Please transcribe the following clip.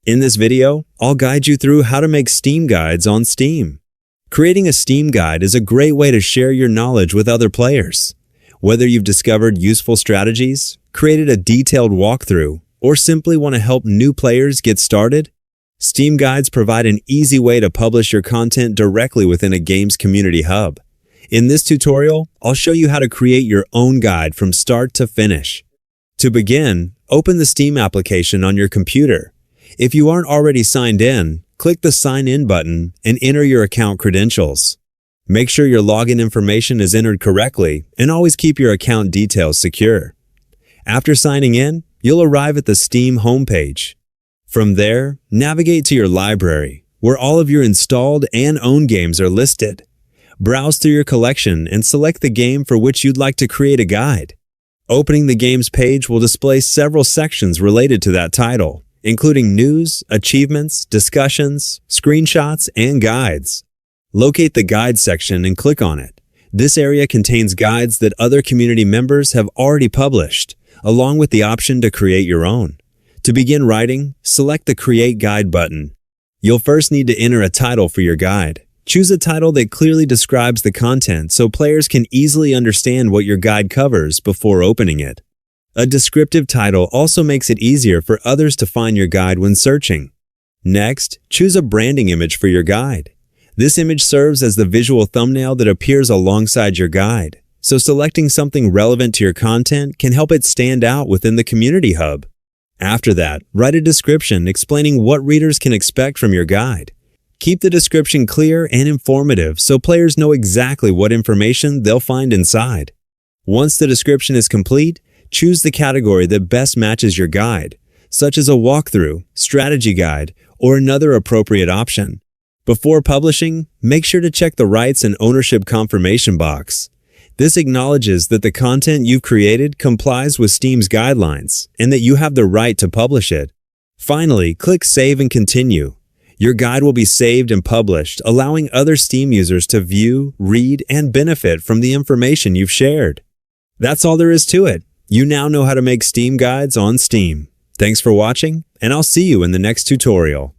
In this video, I'll guide you through how to make Steam guides on Steam. Creating a Steam guide is a great way to share your knowledge with other players. Whether you've discovered useful strategies, created a detailed walkthrough, or simply want to help new players get started, Steam guides provide an easy way to publish your content directly within a game's community hub. In this tutorial, I'll show you how to create your own guide from start to finish. To begin, open the Steam application on your computer. If you aren't already signed in, click the Sign In button and enter your account credentials. Make sure your login information is entered correctly and always keep your account details secure. After signing in, you'll arrive at the Steam homepage. From there, navigate to your library, where all of your installed and owned games are listed. Browse through your collection and select the game for which you'd like to create a guide. Opening the games page will display several sections related to that title, including news, achievements, discussions, screenshots, and guides. Locate the Guide section and click on it. This area contains guides that other community members have already published, along with the option to create your own. To begin writing, select the Create Guide button. You'll first need to enter a title for your guide. Choose a title that clearly describes the content so players can easily understand what your guide covers before opening it. A descriptive title also makes it easier for others to find your guide when searching. Next, choose a branding image for your guide. This image serves as the visual thumbnail that appears alongside your guide, so selecting something relevant to your content can help it stand out within the community hub. After that, write a description explaining what readers can expect from your guide. Keep the description clear and informative so players know exactly what information they'll find inside. Once the description is complete, choose the category that best matches your guide, such as a walkthrough, strategy guide, or another appropriate option. Before publishing, make sure to check the rights and ownership confirmation box. This acknowledges that the content you've created complies with Steam's guidelines and that you have the right to publish it. Finally, click Save and Continue. Your guide will be saved and published, allowing other Steam users to view, read, and benefit from the information you've shared. That's all there is to it. You now know how to make Steam guides on Steam. Thanks for watching, and I'll see you in the next tutorial.